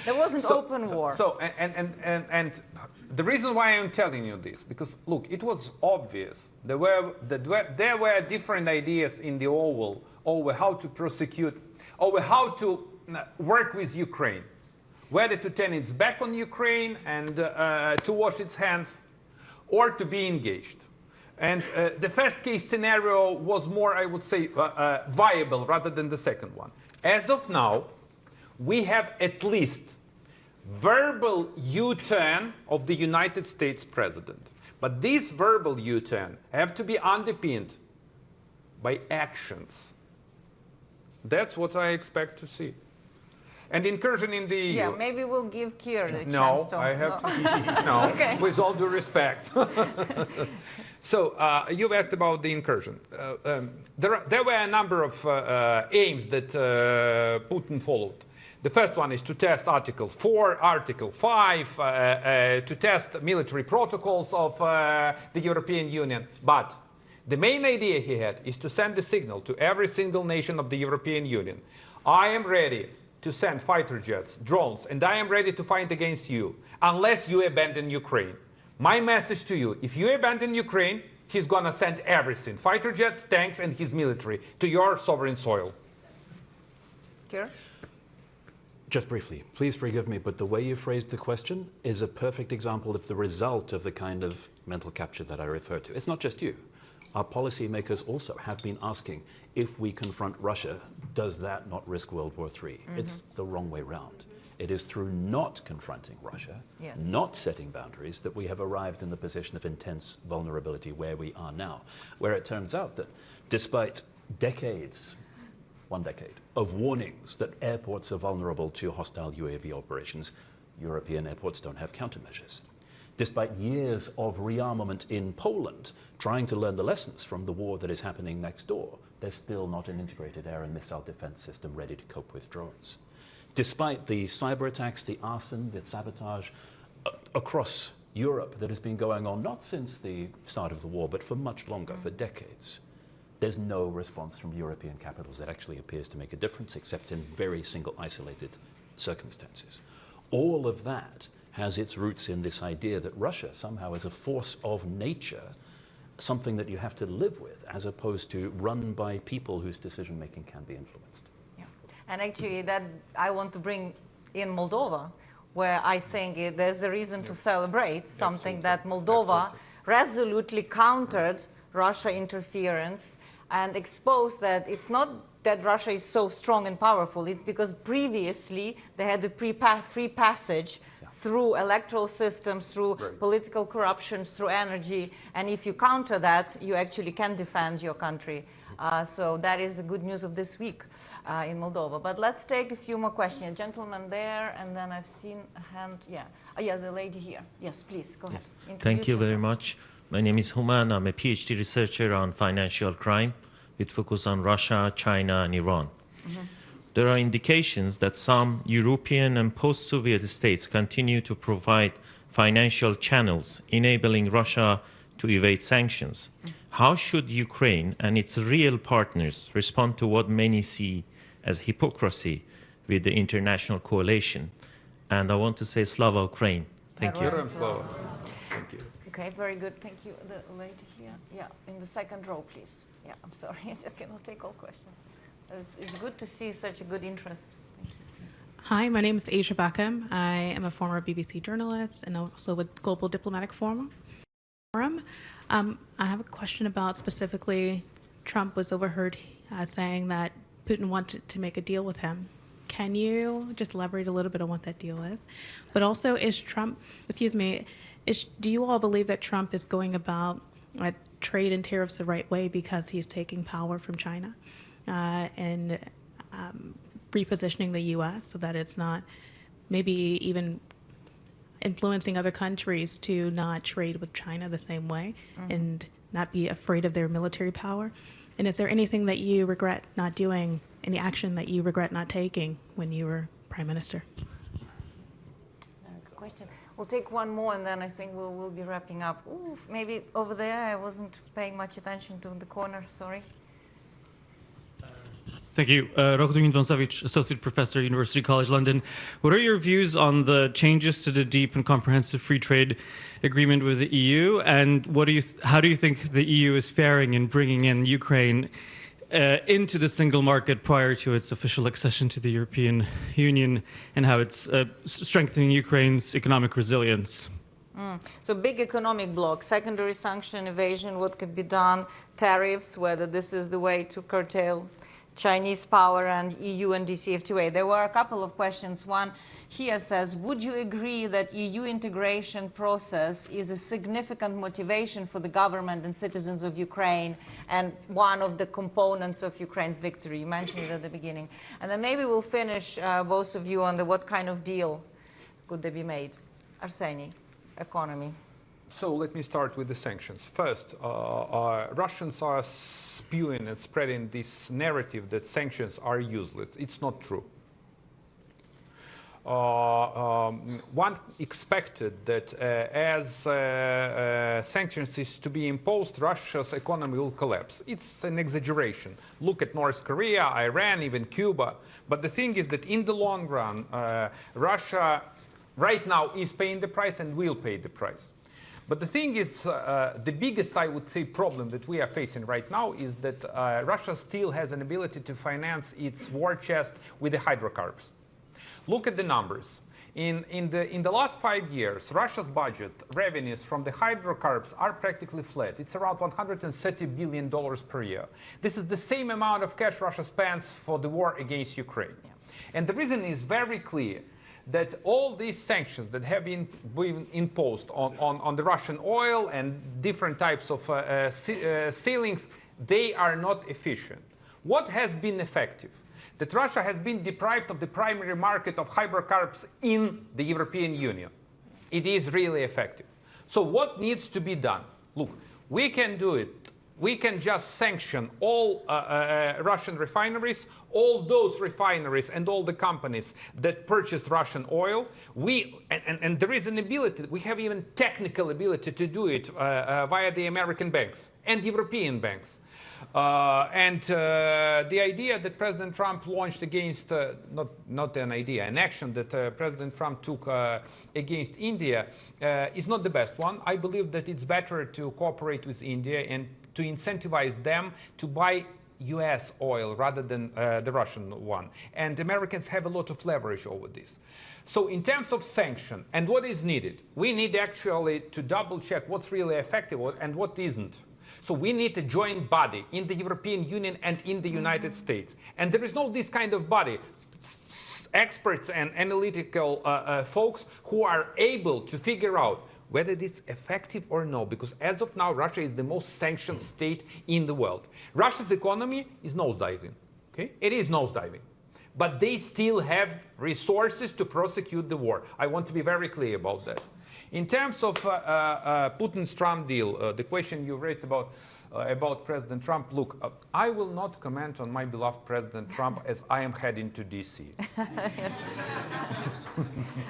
There was an open war. And the reason why I'm telling you this, because look, it was obvious there were different ideas in the Oval over how to prosecute, over how to work with Ukraine, whether to turn its back on Ukraine and to wash its hands, or to be engaged. And the first case scenario was more, I would say, viable rather than the second one. As of now, we have at least verbal U-turn of the United States president. But this verbal U-turn have to be underpinned by actions. That's what I expect to see. And incursion in the EU. Yeah, maybe we'll give Kier the chance No, to. I have to. No, Okay. with all due respect. So you asked about the incursion. There were a number of aims that Putin followed. The first one is to test Article 4, Article 5, to test military protocols of the European Union. But the main idea he had is to send the signal to every single nation of the European Union. I am ready to send fighter jets, drones, and I am ready to fight against you unless you abandon Ukraine. My message to you, if you abandon Ukraine, he's gonna send everything, fighter jets, tanks, and his military to your sovereign soil. Kier? Just briefly, please forgive me, but the way you phrased the question is a perfect example of the result of the kind of mental capture that I referred to. It's not just you. Our policymakers also have been asking, if we confront Russia, does that not risk World War III? It's the wrong way round. It is through not confronting Russia, not setting boundaries, that we have arrived in the position of intense vulnerability where we are now, where it turns out that despite decades, 1 decade, of warnings that airports are vulnerable to hostile UAV operations, European airports don't have countermeasures. Despite years of rearmament in Poland, trying to learn the lessons from the war that is happening next door, there's still not an integrated air and missile defense system ready to cope with drones. Despite the cyber attacks, the arson, the sabotage across Europe that has been going on, not since the start of the war, but for much longer, for decades, there's no response from European capitals that actually appears to make a difference, except in very single isolated circumstances. All of that has its roots in this idea that Russia somehow is a force of nature, something that you have to live with, as opposed to run by people whose decision-making can be influenced. Yeah. And actually, that I want to bring in Moldova, where I think there's a reason to celebrate something that Moldova resolutely countered Russia interference and exposed that it's not that Russia is so strong and powerful, it's because previously they had the free passage through electoral systems, through political corruption, through energy, and if you counter that, you actually can defend your country. So that is the good news of this week in Moldova. But let's take a few more questions. A gentleman there, and then I've seen a hand, the lady here. Yes, please, go ahead. Thank you very much. My name is Human. I'm a PhD researcher on financial crime with focus on Russia, China, and Iran. There are indications that some European and post-Soviet states continue to provide financial channels enabling Russia to evade sanctions. How should Ukraine and its real partners respond to what many see as hypocrisy with the international coalition? And I want to say Slava Ukraine. Thank you. Thank you. Okay, very good. Thank you. The lady here. Yeah, in the second row, please. Yeah, I'm sorry. I cannot take all questions. It's good to see such a good interest. Thank you. Hi, my name is Asia Bakum. I am a former BBC journalist and also with Global Diplomatic Forum. I have a question about specifically Trump was overheard saying that Putin wanted to make a deal with him. Can you just elaborate a little bit on what that deal is? But also, do you all believe that Trump is going about trade and tariffs the right way because he's taking power from China and repositioning the U.S. so that it's not maybe even influencing other countries to not trade with China the same way and not be afraid of their military power? And is there anything that you regret not doing, any action that you regret not taking when you were Prime Minister? Good question. We'll take one more and then I think we'll be wrapping up. Ooh, maybe over there, I wasn't paying much attention to the corner, sorry. Thank you. Rohdumin Vonsavich, Associate Professor, University College London. What are your views on the changes to the deep and comprehensive free trade agreement with the EU? And how do you think the EU is faring in bringing in Ukraine into the single market prior to its official accession to the European Union, and how it's strengthening Ukraine's economic resilience? So big economic bloc, secondary sanction evasion, what could be done, tariffs, whether this is the way to curtail Chinese power and EU and DCFTA. There were a couple of questions. One here says, would you agree that EU integration process is a significant motivation for the government and citizens of Ukraine and one of the components of Ukraine's victory? You mentioned it at the beginning. And then maybe we'll finish, both of you, on the what kind of deal could they be made? Arseniy, economy. So let me start with the sanctions. First, Russians are spewing and spreading this narrative that sanctions are useless. It's not true. One expected that as sanctions is to be imposed, Russia's economy will collapse. It's an exaggeration. Look at North Korea, Iran, even Cuba. But the thing is that in the long run, Russia right now is paying the price and will pay the price. But the thing is, the biggest, I would say, problem that we are facing right now is that Russia still has an ability to finance its war chest with the hydrocarbons. Look at the numbers. In the last 5 years, Russia's budget revenues from the hydrocarbons are practically flat. It's around $130 billion per year. This is the same amount of cash Russia spends for the war against Ukraine. Yeah. And the reason is very clear, that all these sanctions that have been imposed on the Russian oil and different types of ceilings, they are not efficient. What has been effective? That Russia has been deprived of the primary market of hydrocarbons in the European Union. It is really effective. So what needs to be done? Look, we can do it. We can just sanction all Russian refineries, all those refineries and all the companies that purchase Russian oil. And there is an ability, we have even technical ability to do it via the American banks and European banks. The idea that President Trump launched against, not an idea, an action that President Trump took against India is not the best one. I believe that it's better to cooperate with India and to incentivize them to buy US oil rather than the Russian one. And Americans have a lot of leverage over this. So in terms of sanction and what is needed, we need actually to double check what's really effective and what isn't. So we need a joint body in the European Union and in the United States. And there is no this kind of body, experts and analytical folks who are able to figure out whether it is effective or no, because as of now, Russia is the most sanctioned state in the world. Russia's economy is nosediving, okay? It is nosediving. But they still have resources to prosecute the war. I want to be very clear about that. In terms of Putin's Trump deal, the question you raised about President Trump, look, I will not comment on my beloved President Trump as I am heading to DC. Yes.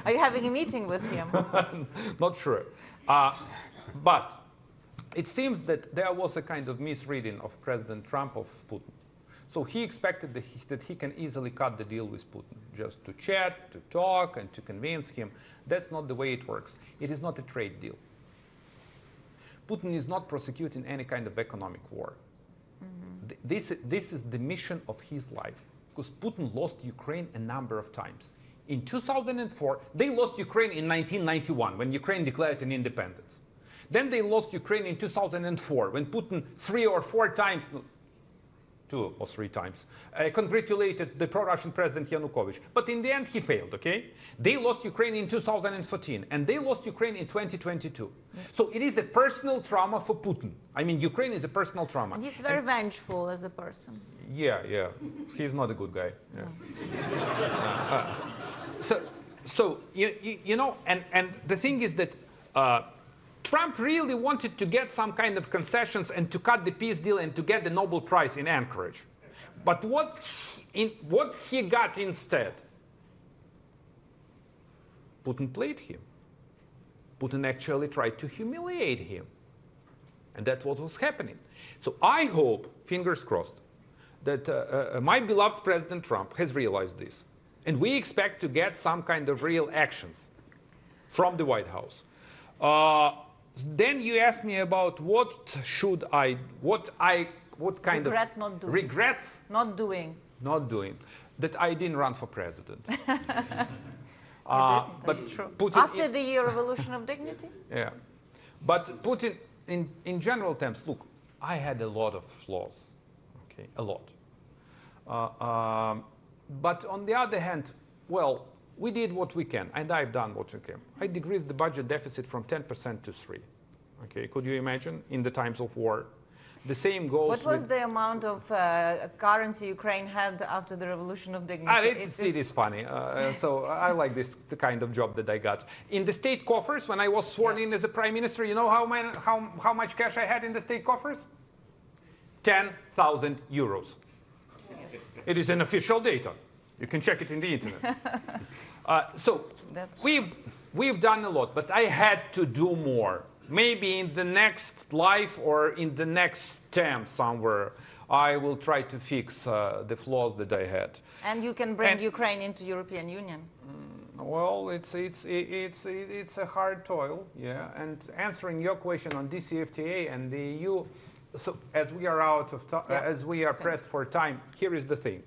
Are you having a meeting with him? Not sure. But it seems that there was a kind of misreading of President Trump of Putin. So he expected that he can easily cut the deal with Putin, just to chat, to talk, and to convince him. That's not the way it works. It is not a trade deal. Putin is not prosecuting any kind of economic war. This is the mission of his life, because Putin lost Ukraine a number of times. In 2004, they lost Ukraine in 1991, when Ukraine declared an independence. Then they lost Ukraine in 2004, when Putin 3 or 4 times, 2 or 3 times, congratulated the pro-Russian President Yanukovych. But in the end, he failed, okay? They lost Ukraine in 2014, and they lost Ukraine in 2022. Yeah. So it is a personal trauma for Putin. I mean, Ukraine is a personal trauma. And he's very vengeful as a person. Yeah. He's not a good guy. Yeah. No. So you know, and the thing is that Trump really wanted to get some kind of concessions and to cut the peace deal and to get the Nobel Prize in Anchorage. But what he got instead, Putin played him. Putin actually tried to humiliate him. And that's what was happening. So I hope, fingers crossed, that my beloved President Trump has realized this. And we expect to get some kind of real actions from the White House. Then you asked me about what kind of not doing. Regrets? Not doing. Not doing. That I didn't run for president. That's true. Putin After the Revolution of Dignity? Yeah. But Putin, in general terms, look, I had a lot of flaws. Okay, a lot. But on the other hand, well, we did what we can, and I've done what we can. I decreased the budget deficit from 10% to 3%. Okay, could you imagine in the times of war? The same goes. What was the amount of currency Ukraine had after the Revolution of Dignity? It is funny. So I like the kind of job that I got. In the state coffers, when I was sworn in as a prime minister, you know how much cash I had in the state coffers? 10,000 euros. It is an official data. You can check it in the internet. So we've done a lot, but I had to do more. Maybe in the next life or in the next term somewhere, I will try to fix the flaws that I had. And you can bring Ukraine into European Union. Well, it's a hard toil, yeah. And answering your question on DCFTA and the EU, so as we are out of as we are pressed for time, here is the thing: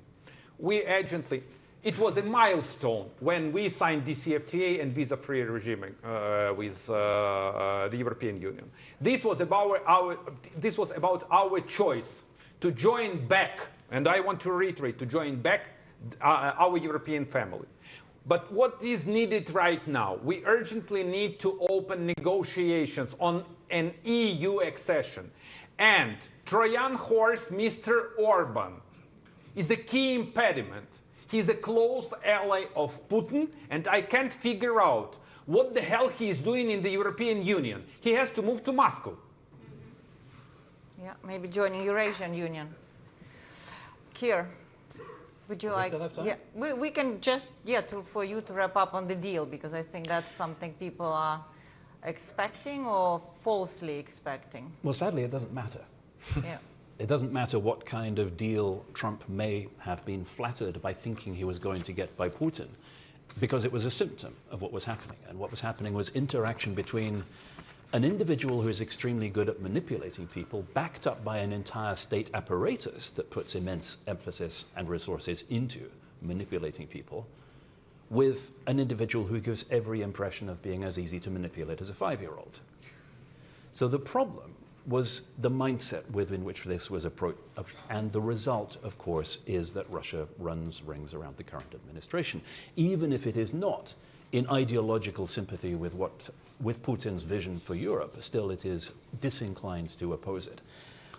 we urgently. It was a milestone when we signed DCFTA and visa-free regime with the European Union. This was about our choice to join back, and I want to reiterate, to join back our European family. But what is needed right now? We urgently need to open negotiations on an EU accession. And Trojan horse, Mr. Orban, is a key impediment. He's a close ally of Putin, and I can't figure out what the hell he is doing in the European Union. He has to move to Moscow. Yeah, maybe joining Eurasian Union. Kier, would you like? Still have time? Yeah, we can just for you to wrap up on the deal, because I think that's something people are expecting or falsely expecting. Well, sadly, it doesn't matter. Yeah. It doesn't matter what kind of deal Trump may have been flattered by thinking he was going to get by Putin, because it was a symptom of what was happening. And what was happening was interaction between an individual who is extremely good at manipulating people, backed up by an entire state apparatus that puts immense emphasis and resources into manipulating people, with an individual who gives every impression of being as easy to manipulate as a 5-year-old. So the problem was the mindset within which this was approached, and the result, of course, is that Russia runs rings around the current administration, even if it is not in ideological sympathy with Putin's vision for Europe. Still, it is disinclined to oppose it.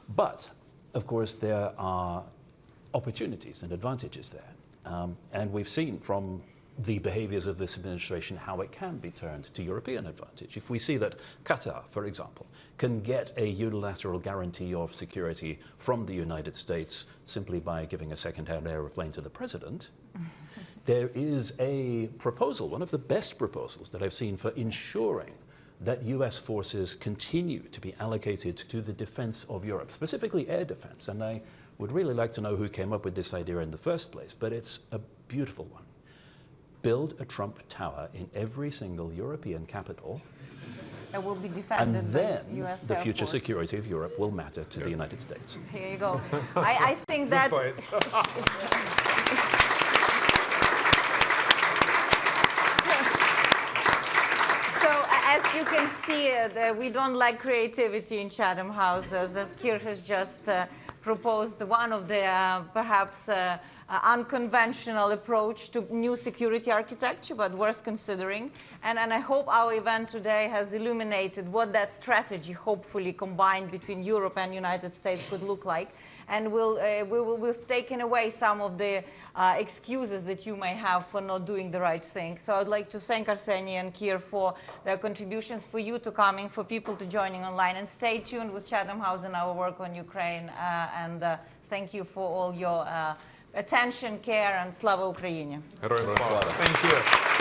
But, of course, there are opportunities and advantages there, and we've seen from the behaviors of this administration how it can be turned to European advantage. If we see that Qatar, for example, can get a unilateral guarantee of security from the United States simply by giving a second-hand aeroplane to the president, there is a proposal, one of the best proposals that I've seen for ensuring that US forces continue to be allocated to the defense of Europe, specifically air defense. And I would really like to know who came up with this idea in the first place, but it's a beautiful one. Build a Trump Tower in every single European capital, It will be defended and then by US the Air future Force. security of Europe will matter to the United States. Here you go. I think that... So as you can see, we don't like creativity in Chatham House, as Kier has just proposed one of the perhaps unconventional approach to new security architecture, but worth considering. And I hope our event today has illuminated what that strategy, hopefully combined between Europe and United States, could look like. And we've taken away some of the excuses that you may have for not doing the right thing. So I'd like to thank Arseniy and Kier for their contributions, for you to coming, for people to joining online. And stay tuned with Chatham House and our work on Ukraine. And thank you for all your attention, care, and Slava Ukraini. Thank you.